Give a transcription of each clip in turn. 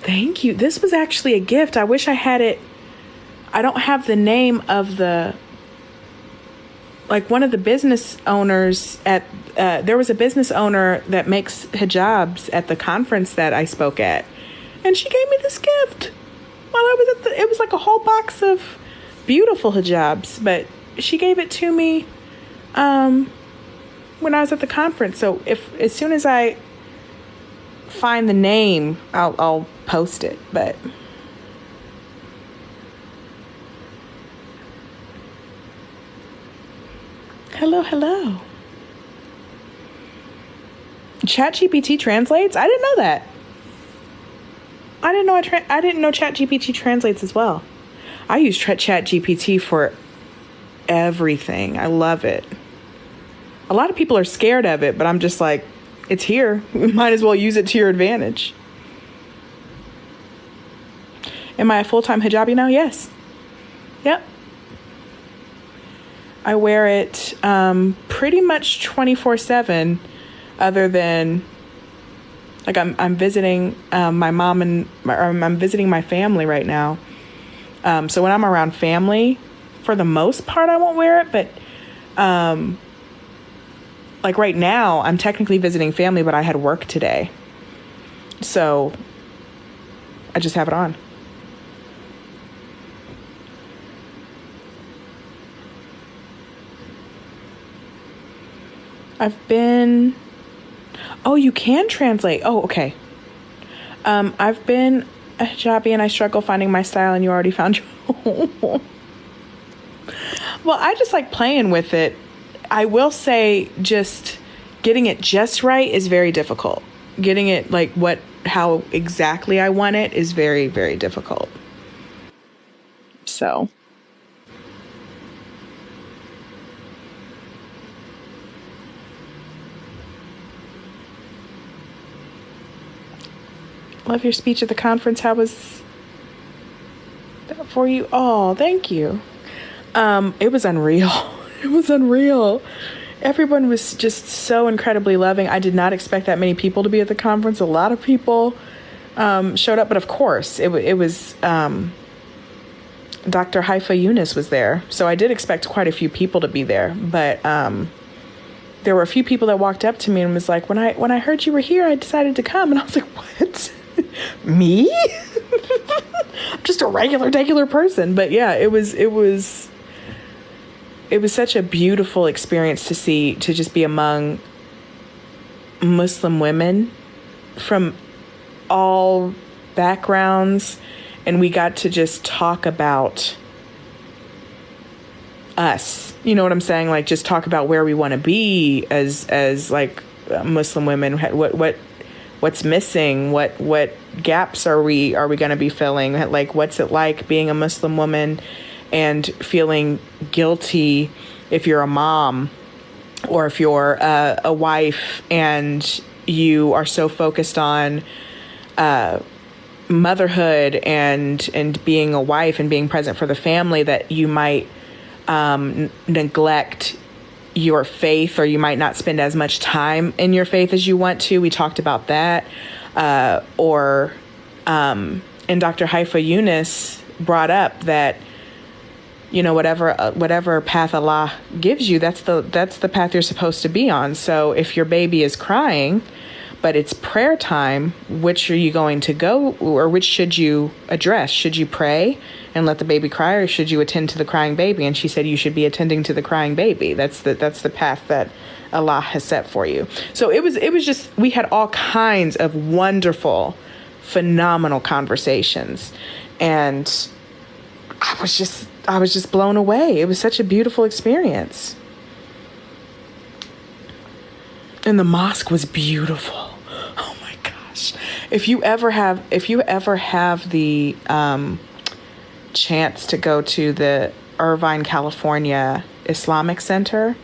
Thank you. This was actually a gift. I wish I had it. I don't have the name of one of the business owners there was a business owner that makes hijabs at the conference that I spoke at. And she gave me this gift while I was it was like a whole box of beautiful hijabs, but she gave it to me when I was at the conference. So as soon as I find the name, I'll post it. But hello. ChatGPT translates? I didn't know that. I didn't know ChatGPT translates as well. I use ChatGPT for everything. I love it. A lot of people are scared of it, but I'm just like, it's here. You might as well use it to your advantage. Am I a full-time hijabi now? Yes. Yep. I wear it pretty much 24/7, other than like I'm visiting my mom I'm visiting my family right now. So when I'm around family, for the most part, I won't wear it. But like right now, I'm technically visiting family, but I had work today, so I just have it on. You can translate. Oh, okay. I've been a hijabi and I struggle finding my style, and you already found your Well, I just like playing with it. I will say just getting it just right is very difficult. Getting it how exactly I want it is very, very difficult. So. Love your speech at the conference. How was that for you? Oh, thank you. It was unreal. It was unreal. Everyone was just so incredibly loving. I did not expect that many people to be at the conference. A lot of people showed up, but of course it was Dr. Haifa Yunus was there. So I did expect quite a few people to be there, but there were a few people that walked up to me and was like, when I heard you were here, I decided to come. And I was like, what? Me? I'm just a regular person. But yeah, it was such a beautiful experience to just be among Muslim women from all backgrounds. And we got to just talk about us. You know what I'm saying? Like, just talk about where we want to be as like Muslim women. What's missing? What gaps are we going to be filling? Like, what's it like being a Muslim woman and feeling guilty if you're a mom or if you're a wife and you are so focused on motherhood and being a wife and being present for the family that you might neglect your faith, or you might not spend as much time in your faith as you want to. We talked about that. And Dr. Haifa Yunus brought up that, you know, whatever path Allah gives you, that's the path you're supposed to be on. So if your baby is crying, but it's prayer time, which are you going to go, or which should you address? Should you pray and let the baby cry, or should you attend to the crying baby? And she said you should be attending to the crying baby. That's the path that Allah has set for you. So it was just, we had all kinds of wonderful, phenomenal conversations, and I was just blown away. It was such a beautiful experience. And the mosque was beautiful. Oh my gosh. If you ever have the chance to go to the Irvine, California Islamic Center,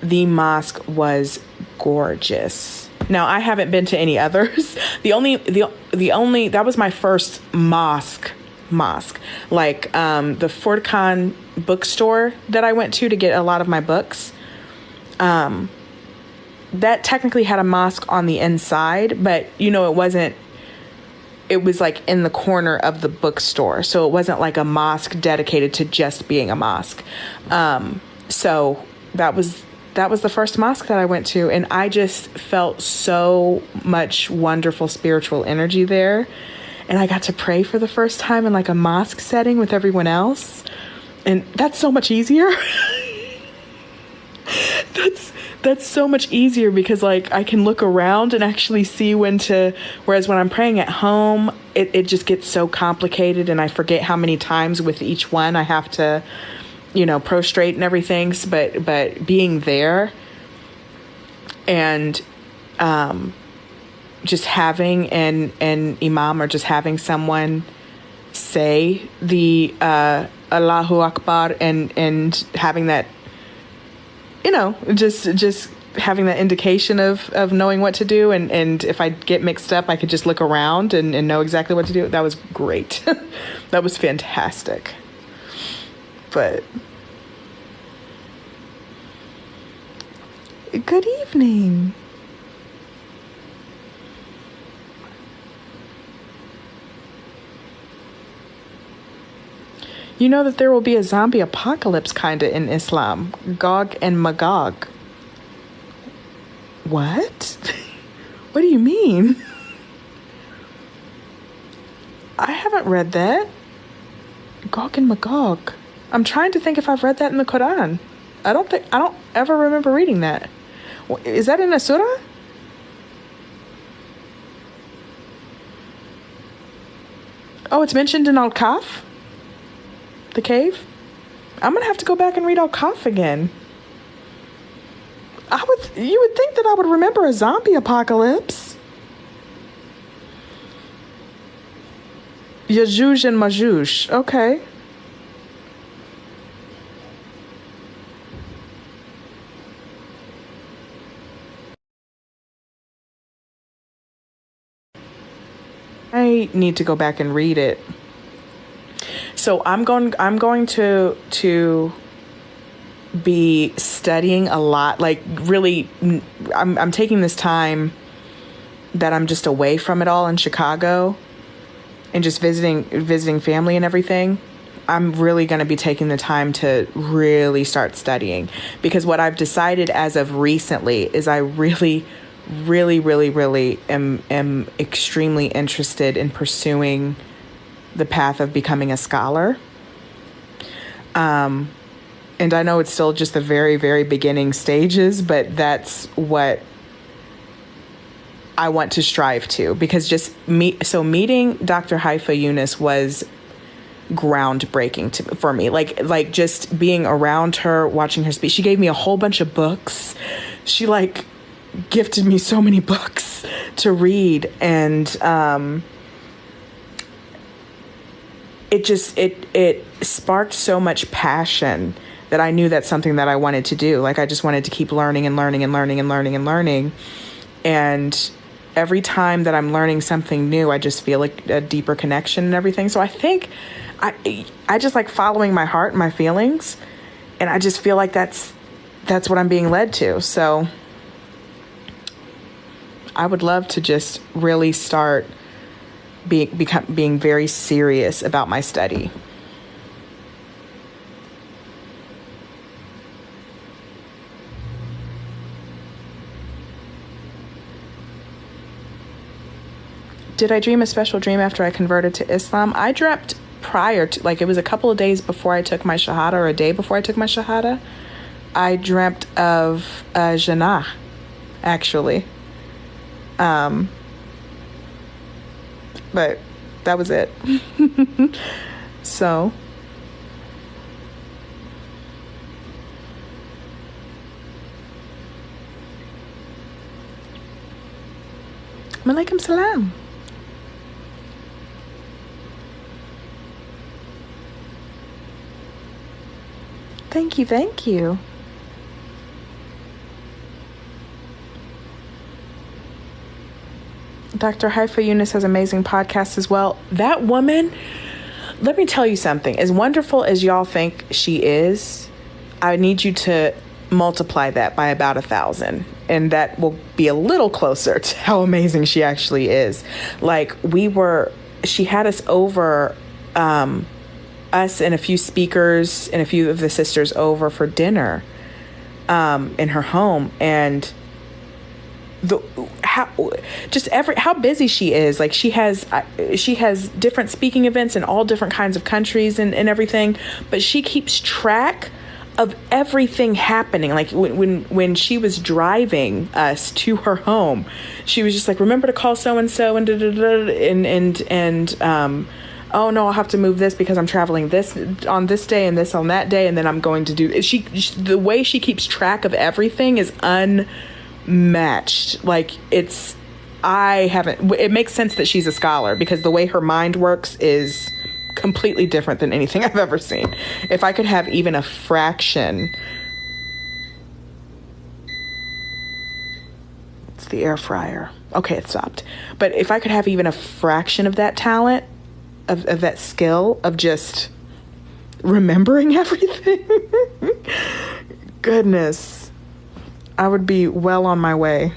the mosque was gorgeous. Now, I haven't been to any others. The only that was my first mosque. Like the Fort Khan bookstore that I went to get a lot of my books. That technically had a mosque on the inside, but you know, it wasn't it was like in the corner of the bookstore. So it wasn't like a mosque dedicated to just being a mosque. So that was the first mosque that I went to. And I just felt so much wonderful spiritual energy there. And I got to pray for the first time in like a mosque setting with everyone else. And that's so much easier. That's so much easier because like I can look around and actually see whereas when I'm praying at home, it just gets so complicated and I forget how many times with each one I have to, prostrate and everything. But being there and just having an imam or just having someone say the Allahu Akbar and having that, just having that indication of knowing what to do. And if I get mixed up, I could just look around and know exactly what to do. That was great. That was fantastic. But good evening. You know that there will be a zombie apocalypse kind of in Islam. Gog and Magog. What? What do you mean? I haven't read that. Gog and Magog. I'm trying to think if I've read that in the Quran. I don't ever remember reading that. Is that in a surah? Oh, it's mentioned in Al-Kahf? The cave? I'm gonna have to go back and read Al-Kahf again. You would think that I would remember a zombie apocalypse. Yajuj and Majuj. Okay. I need to go back and read it. So I'm going to be studying a lot. Like really, I'm taking this time that I'm just away from it all in Chicago and just visiting family and everything. I'm really going to be taking the time to really start studying, because what I've decided as of recently is I really am extremely interested in pursuing the path of becoming a scholar. And I know it's still just the very, very beginning stages, but that's what I want to strive to, because meeting Dr. Haifa Yunus was groundbreaking for me. Like just being around her, watching her speak. She gave me a whole bunch of books. She gifted me so many books to read, and it sparked so much passion that I knew that's something that I wanted to do. Like I just wanted to keep learning and learning and learning and learning and learning. And every time that I'm learning something new, I just feel like a deeper connection and everything. So I think I just like following my heart and my feelings, and I just feel like that's what I'm being led to. So I would love to just really start being very serious about my study. Did I dream a special dream after I converted to Islam? I dreamt prior to, it was a couple of days before I took my Shahada, or a day before I took my Shahada. I dreamt of Jannah, actually. But that was it. So. Malaikum salam. Thank you, thank you. Dr. Haifa Yunus has amazing podcasts as well. That woman, let me tell you something. As wonderful as y'all think she is, I need you to multiply that by about 1,000. And that will be a little closer to how amazing she actually is. Like, we were she had us over, us and a few speakers and a few of the sisters over for dinner in her home. And how busy she is. Like she has different speaking events in all different kinds of countries and everything, but she keeps track of everything happening. Like when she was driving us to her home, she was just like, remember to call so and so and oh no, I'll have to move this because I'm traveling this on this day and this on that day, and then I'm going to do the way she keeps track of everything is unmatched. Like it makes sense that she's a scholar, because the way her mind works is completely different than anything I've ever seen. If I could have even a fraction, it's the air fryer. Okay, it stopped. But if I could have even a fraction of that talent, of that skill of just remembering everything, goodness, I would be well on my way.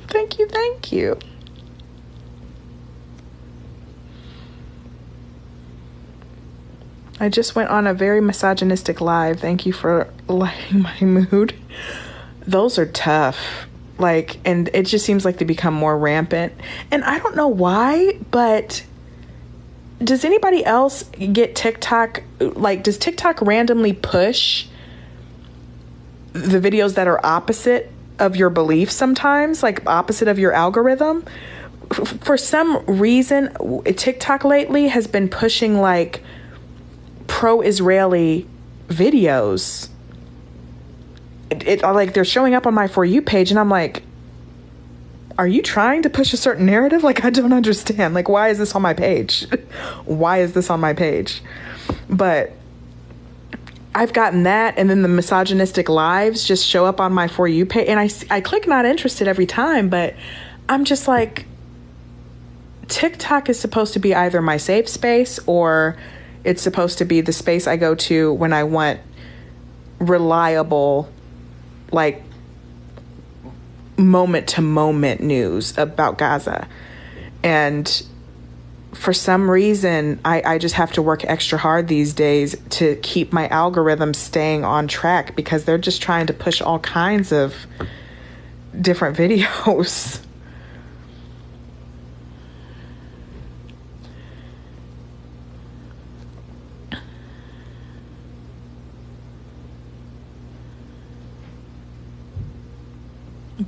Thank you. I just went on a very misogynistic live. Thank you for lighting my mood. Those are tough. Like, and it just seems like they become more rampant. And I don't know why, but does anybody else get TikTok? Like, does TikTok randomly push the videos that are opposite of your beliefs sometimes, like opposite of your algorithm? For some reason, TikTok lately has been pushing like pro-Israeli videos. It like they're showing up on my For You page, and I'm like, are you trying to push a certain narrative? Like, I don't understand. Like, why is this on my page? Why is this on my page? But I've gotten that, and then the misogynistic lives just show up on my For You page, and I click not interested every time, but I'm just like, TikTok is supposed to be either my safe space, or it's supposed to be the space I go to when I want reliable, like, moment-to-moment news about Gaza. And for some reason, I just have to work extra hard these days to keep my algorithm staying on track, because they're just trying to push all kinds of different videos.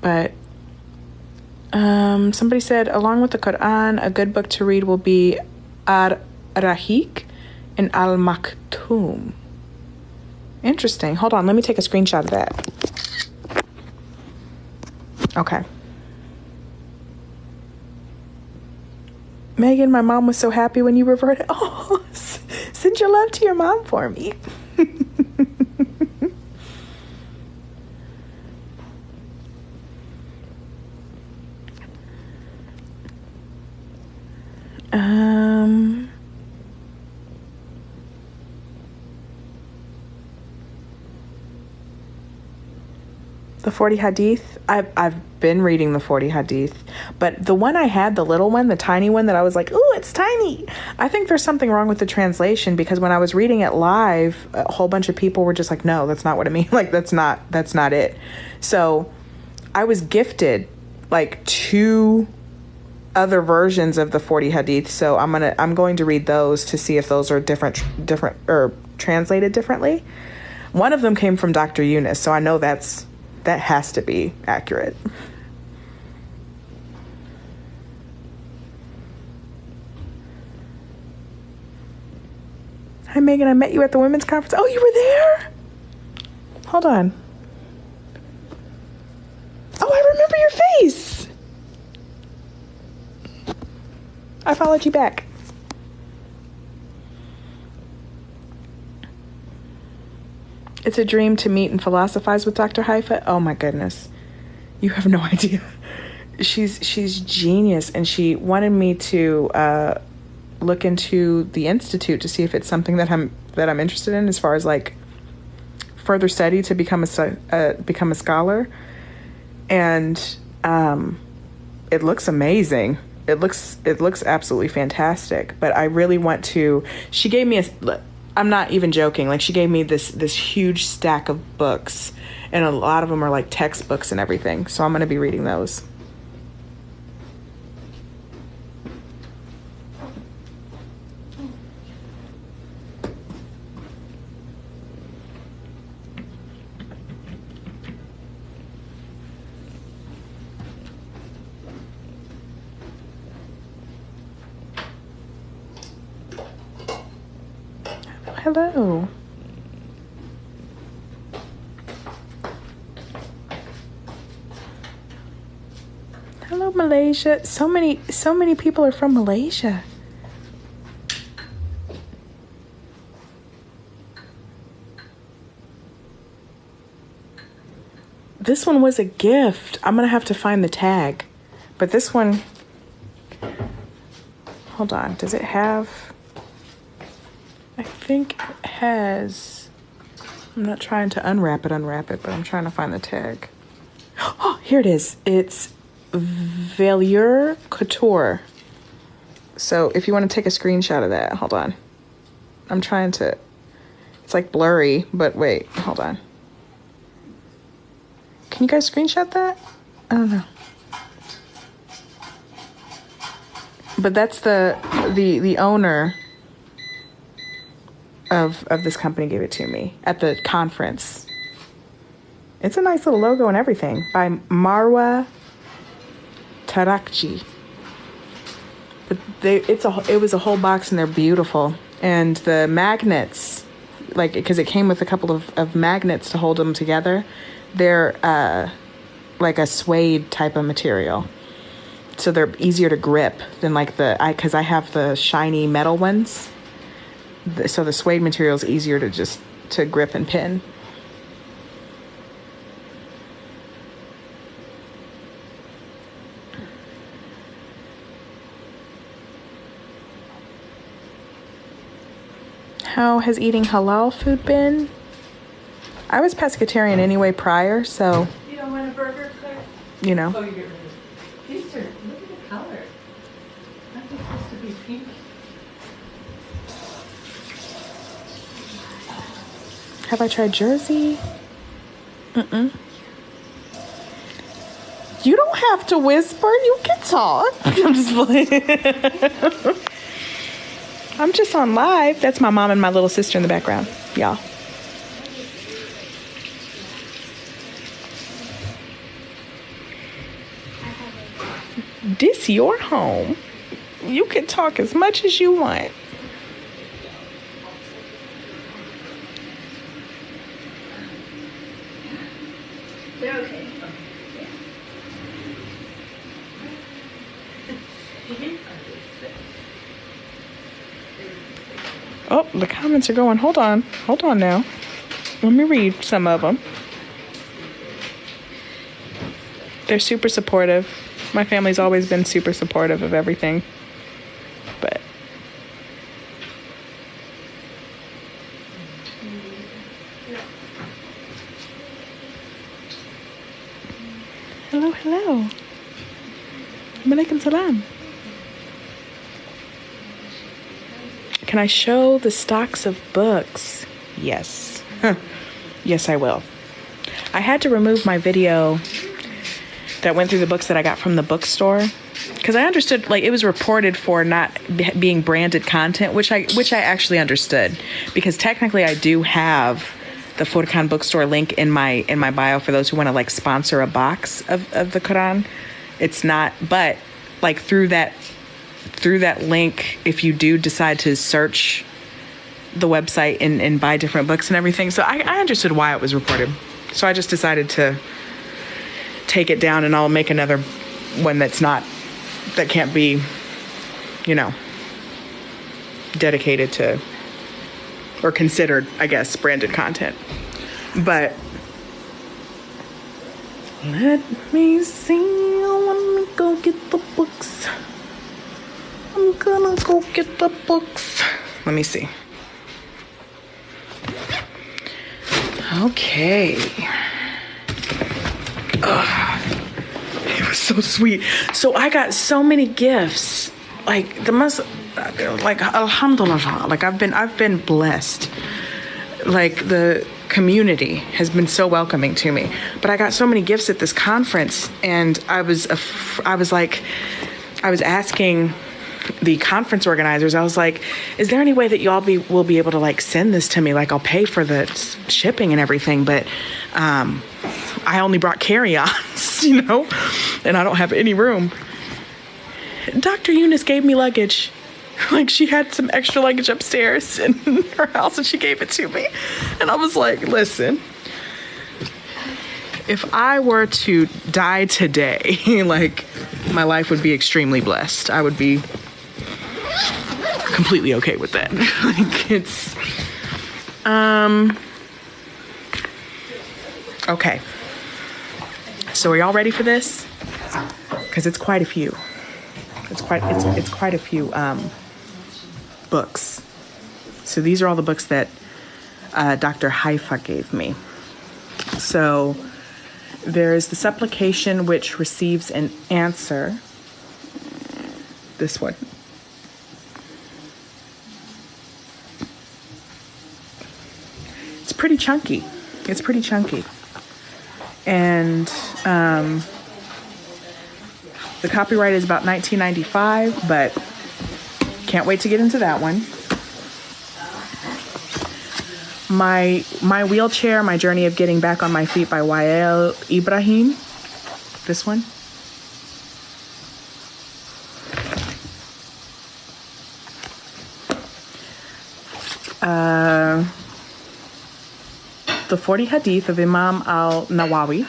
But somebody said, along with the Quran, a good book to read will be Ar-Rahiq and Al-Maktoum. Interesting. Hold on. Let me take a screenshot of that. Okay. Megan, my mom was so happy when you reverted. Oh, send your love to your mom for me. The 40 Hadith. I've been reading the 40 Hadith, but the one I had, the little one, the tiny one that I was like, ooh, it's tiny. I think there's something wrong with the translation, because when I was reading it live, a whole bunch of people were just like, no, that's not what I mean. Like, that's not it. So I was gifted like 2 other versions of the 40 Hadith. So I'm going to read those to see if those are different or translated differently. One of them came from Dr. Yunus, so I know that has to be accurate. Hi, Megan. I met you at the women's conference. Oh, you were there? Hold on. Oh, I remember your face. I followed you back. It's a dream to meet and philosophize with Dr. Haifa. Oh my goodness. You have no idea. She's genius, and she wanted me to look into the Institute to see if it's something that I'm interested in, as far as like further study to become a scholar, and it looks amazing. It looks absolutely fantastic. But I really want to. She gave me I'm not even joking. Like, she gave me this huge stack of books, and a lot of them are like textbooks and everything. So I'm going to be reading those. Hello. Hello, Malaysia. So many people are from Malaysia. This one was a gift. I'm gonna have to find the tag. But this one, hold on, does it have, I think it has, I'm not trying to unwrap it, but I'm trying to find the tag. Oh, here it is. It's Velour Couture. So if you want to take a screenshot of that, hold on. I'm trying to, it's like blurry, but wait, hold on. Can you guys screenshot that? I don't know. But that's the owner of this company gave it to me at the conference. It's a nice little logo and everything by Marwa Tarakji. But it was a whole box and they're beautiful. And the magnets, like, because it came with a couple of magnets to hold them together, they're like a suede type of material. So they're easier to grip than like because I have the shiny metal ones. So the suede material is easier to grip and pin. How has eating halal food been? I was pescatarian anyway prior, so. You don't want a burger, Claire? You know. Oh, you get rid of it. These are, look at the color. Aren't they supposed to be pink? Have I tried Jersey? Mm-mm. You don't have to whisper. You can talk. I'm just playing. I'm just on live. That's my mom and my little sister in the background, y'all. This your home. You can talk as much as you want. They're okay. Oh, the comments are going. Hold on now. Let me read some of them. They're super supportive. My family's always been super supportive of everything. But hello. Malaikum salam. Can I show the stocks of books? Yes. Yes, I will. I had to remove my video that went through the books that I got from the bookstore because I understood, like, it was reported for not being branded content, which I actually understood, because technically I do have the Furqan bookstore link in my bio for those who want to like sponsor a box of the Quran. It's not, but like through that link, if you do decide to search the website and buy different books and everything. So I understood why it was reported. So I just decided to take it down, and I'll make another one that can't be, dedicated to or considered, I guess, branded content. But let me see. Let me go get the books. I'm gonna go get the books. Let me see. Okay. It was so sweet. So I got so many gifts. Like alhamdulillah. Like I've been blessed. Like the community has been so welcoming to me. But I got so many gifts at this conference, and I was asking the conference organizers, I was like, is there any way that y'all will be able to like send this to me? Like I'll pay for the shipping and everything, but I only brought carry-ons, you know, and I don't have any room. Dr. Eunice gave me luggage. Like she had some extra luggage upstairs in her house and she gave it to me. And I was like, listen, if I were to die today, like my life would be extremely blessed. I would be completely okay with that. Like it's okay. So are y'all ready for this? Because it's quite a few. It's quite a few books. So these are all the books that Dr. Haifa gave me. So there is the supplication which receives an answer. This one. It's pretty chunky. And the copyright is about 1995, but can't wait to get into that one. My Wheelchair, My Journey of Getting Back on My Feet by Wael Ibrahim. This one. The 40 Hadith of Imam al-Nawawi.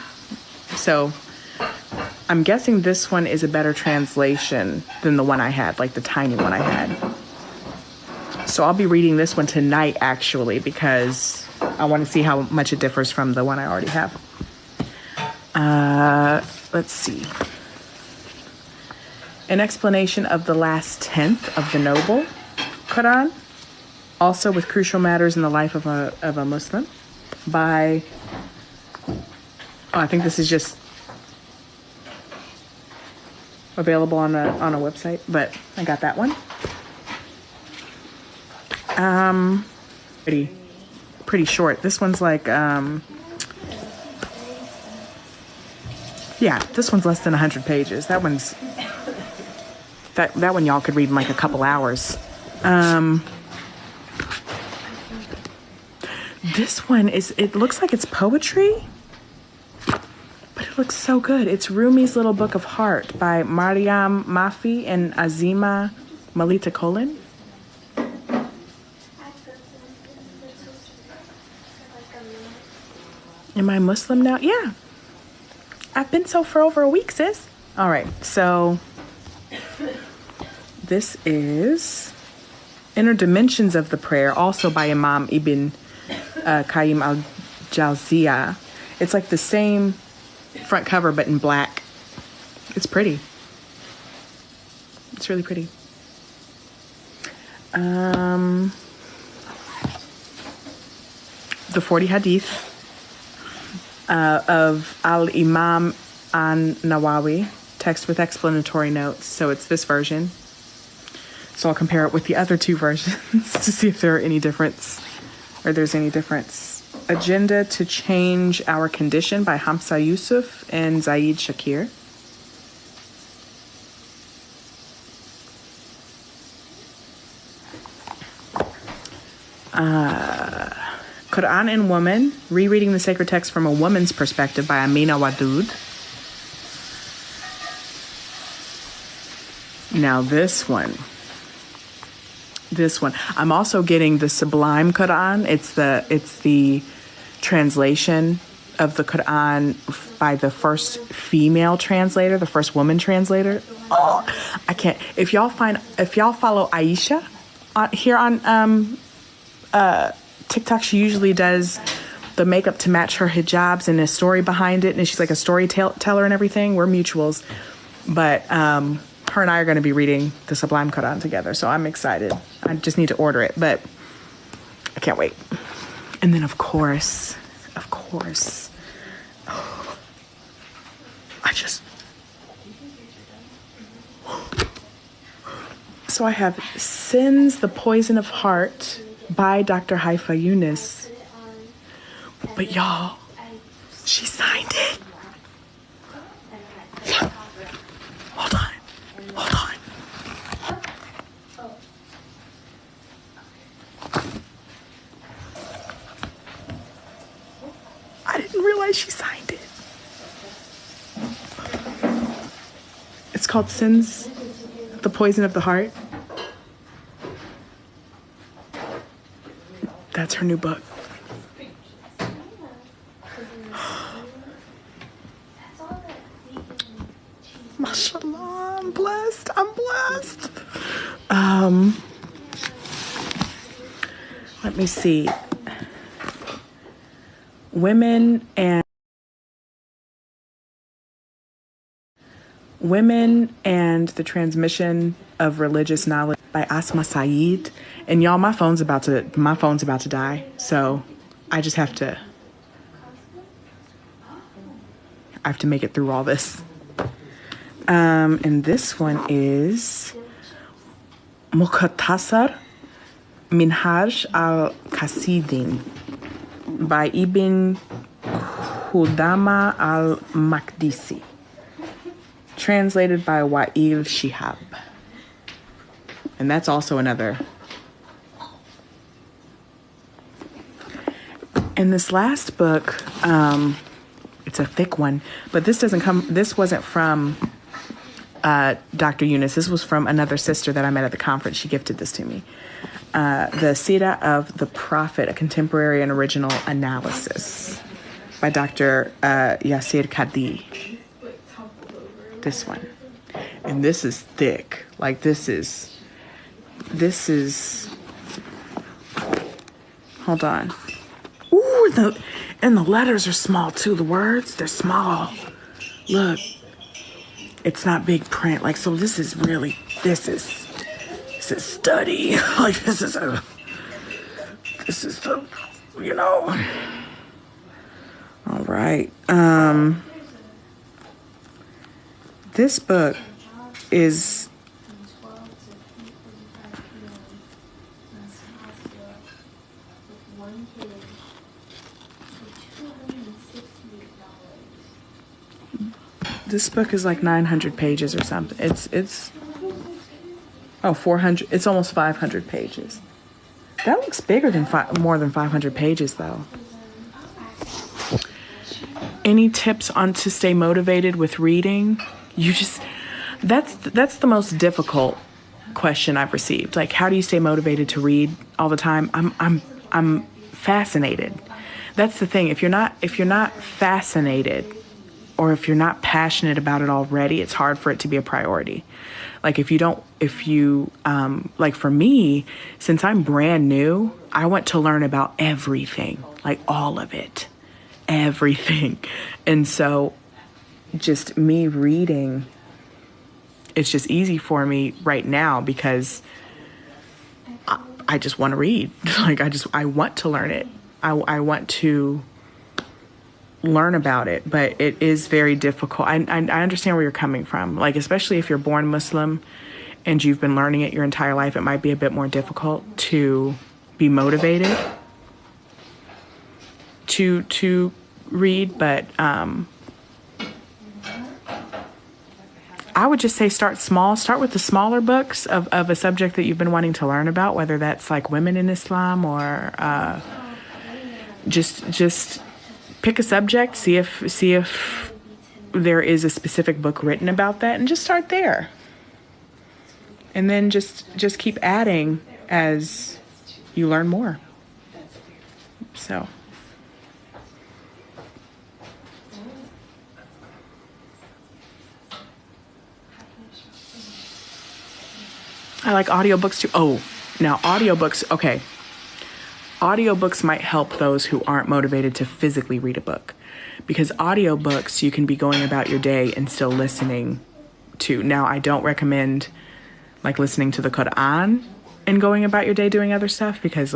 So I'm guessing this one is a better translation than the one I had, like the tiny one I had. So I'll be reading this one tonight, actually, because I want to see how much it differs from the one I already have. Let's see. An explanation of the last tenth of the Noble Quran, also with crucial matters in the life of a Muslim, by, I think this is just available on a website, but I got that one. Pretty short. This one's like, this one's less than 100 pages. That one's, that one y'all could read in like a couple hours. This one it looks like it's poetry, but it looks so good. It's Rumi's Little Book of Heart by Mariam Mafi and Azima Malita Colin. Am I Muslim now? Yeah. I've been so for over a week, sis. All right. So this is Inner Dimensions of the Prayer, also by Imam Ibn Qayyim al-Jawziyah. It's like the same front cover, but in black. It's pretty. It's really pretty. The 40 Hadith of Al-Imam an-Nawawi, text with explanatory notes. So it's this version. So I'll compare it with the other two versions to see if there's any difference. Agenda to Change Our Condition by Hamza Yusuf and Zaid Shakir. Quran and Woman, rereading the sacred text from a woman's perspective by Amina Wadud. Now this one, I'm also getting the Sublime Quran. It's the translation of the Quran by the first female translator, the first woman translator. Oh, I can't. If y'all follow Aisha here on TikTok, she usually does the makeup to match her hijabs and a story behind it, and she's like a storyteller and everything. We're mutuals, but her and I are going to be reading the Sublime Quran together, so I'm excited. I just need to order it, but I can't wait. And then of course, course. So I have Sins, the Poison of Heart by Dr. Haifa Yunus. But y'all, she signed it. Hold on. I didn't realize she signed it. It's called Sins, the Poison of the Heart. That's her new book. Mashallah, I'm blessed. Let me see. Women and the Transmission of Religious Knowledge by Asma Saeed. And y'all, my phone's about to die. So I have to make it through all this. And this one is Mukhtasar Minhaj al-Qasidin by Ibn Qudama al-Maqdisi, translated by Wa'il Shihab. And that's also another. And this last book, it's a thick one, but this wasn't from Dr. Yunus. This was from another sister that I met at the conference. She gifted this to me. The Sirah of the Prophet, a Contemporary and Original Analysis by Dr. Yasir Kadi. This one. And this is thick. Like this is, hold on. Ooh, and the letters are small too. The words, they're small. Look, it's not big print. Like, so this is study. Like this is the, all right. This book is like 900 pages or something. It's 400. It's almost 500 pages. That looks bigger than more than 500 pages though. Any tips on to stay motivated with reading? That's the most difficult question I've received. Like, how do you stay motivated to read all the time? I'm fascinated. That's the thing. If you're not fascinated, or if you're not passionate about it already, it's hard for it to be a priority. Like like for me, since I'm brand new, I want to learn about everything, like all of it, everything. And so just me reading, it's just easy for me right now because I just want to read. Like I want to learn it. I want to learn about it, but it is very difficult. I understand where you're coming from. Like, especially if you're born Muslim and you've been learning it your entire life, it might be a bit more difficult to be motivated to read. But I would just say start small. Start with the smaller books of a subject that you've been wanting to learn about, whether that's like women in Islam or just pick a subject, see if there is a specific book written about that, and just start there. And then just keep adding as you learn more. So I like audiobooks too. Oh, now audiobooks, okay. Audiobooks might help those who aren't motivated to physically read a book, because audiobooks you can be going about your day and still listening to. Now, I don't recommend like listening to the Quran and going about your day doing other stuff because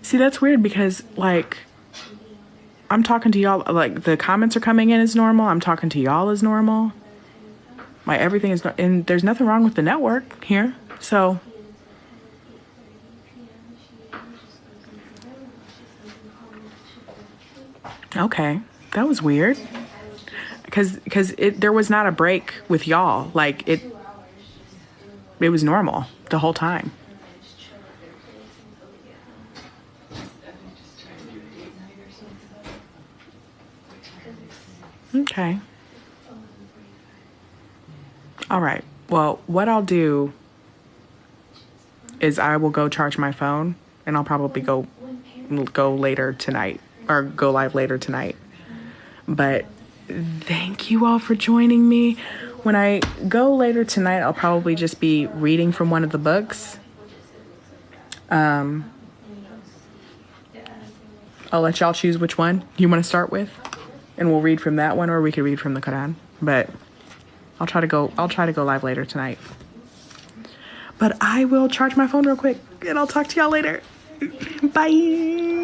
See, that's weird because, like, I'm talking to y'all, like, the comments are coming in as normal. I'm talking to y'all as normal. Like, everything is, and there's nothing wrong with the network here. So, okay, that was weird. Because there was not a break with y'all. Like, it was normal the whole time. Okay. All right. Well, what I'll do is I will go charge my phone, and I'll probably go later tonight, or go live later tonight. But thank you all for joining me. When I go later tonight, I'll probably just be reading from one of the books. I'll let y'all choose which one you want to start with, and we'll read from that one, or we could read from the Quran. But I'll try to go live later tonight. But I will charge my phone real quick, and I'll talk to y'all later. Bye.